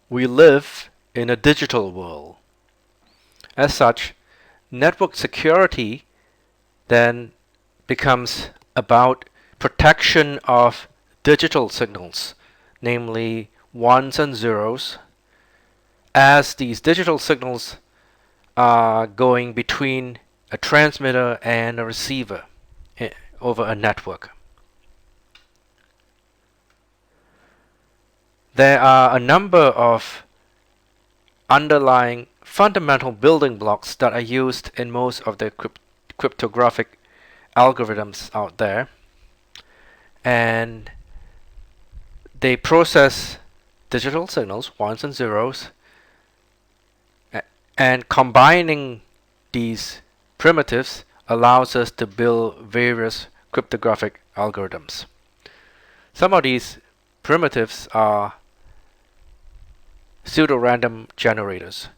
We live in a digital world. As such, network security then becomes about protection of digital signals, namely ones and zeros, as these digital signals are going between a transmitter and a receiver over a network. There are a number of underlying fundamental building blocks that are used in most of the cryptographic algorithms out there, and they process digital signals, ones and zeros, and combining these primitives allows us to build various cryptographic algorithms. Some of these primitives are pseudo-random generators.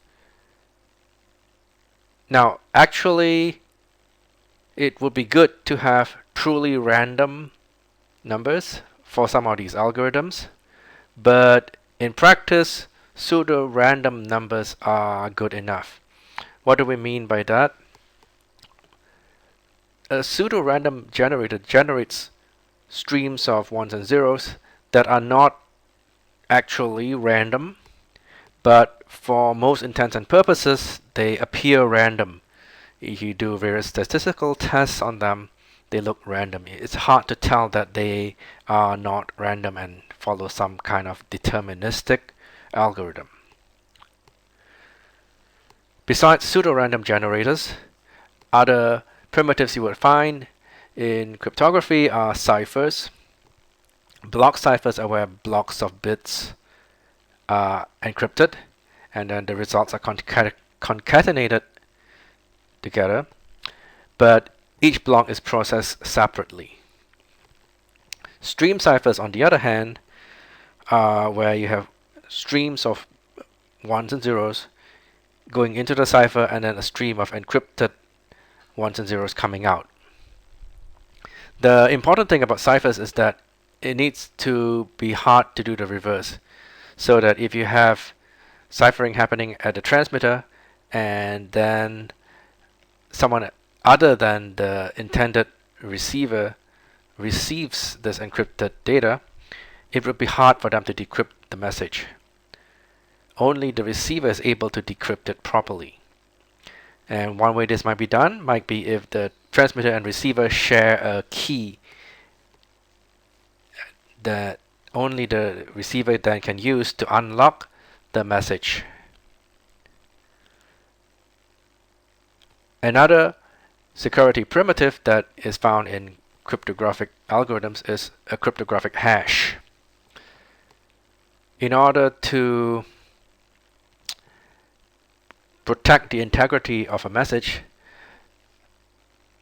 Now, actually, it would be good to have truly random numbers for some of these algorithms, but in practice, pseudo-random numbers are good enough. What do we mean by that? A pseudo-random generator generates streams of ones and zeros that are not actually random, but for most intents and purposes, they appear random. If you do various statistical tests on them, they look random. It's hard to tell that they are not random and follow some kind of deterministic algorithm. Besides pseudo-random generators, other primitives you would find in cryptography are ciphers. Block ciphers are where blocks of bits are encrypted, and then the results are concatenated together, but each block is processed separately. Stream ciphers, on the other hand, are where you have streams of ones and zeros going into the cipher and then a stream of encrypted ones and zeros coming out. The important thing about ciphers is that it needs to be hard to do the reverse, so that if you have ciphering happening at the transmitter and then someone other than the intended receiver receives this encrypted data, it would be hard for them to decrypt the message. Only the receiver is able to decrypt it properly. And one way this might be done might be if the transmitter and receiver share a key that only the receiver then can use to unlock the message. Another security primitive that is found in cryptographic algorithms is a cryptographic hash. In order to protect the integrity of a message,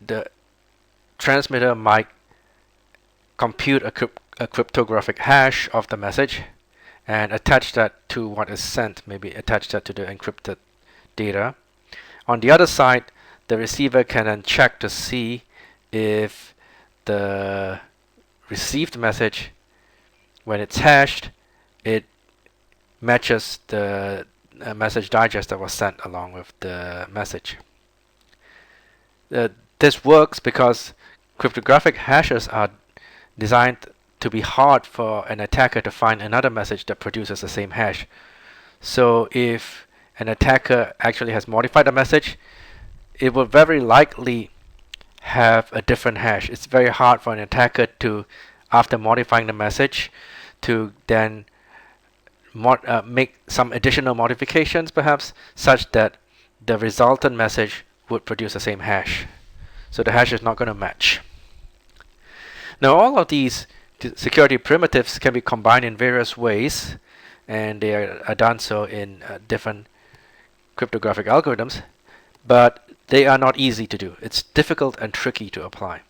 the transmitter might compute a cryptographic hash of the message and attach that to what is sent, maybe attach that to the encrypted data. On the other side, the receiver can then check to see if the received message, when it's hashed, it matches the message digest that was sent along with the message. This works because cryptographic hashes are designed to be hard for an attacker to find another message that produces the same hash. So if an attacker actually has modified a message, it will very likely have a different hash. It's very hard for an attacker to, after modifying the message, to then make some additional modifications perhaps, such that the resultant message would produce the same hash. So the hash is not going to match. Now all of these security primitives can be combined in various ways, and they are done so in different cryptographic algorithms, but they are not easy to do. It's difficult and tricky to apply.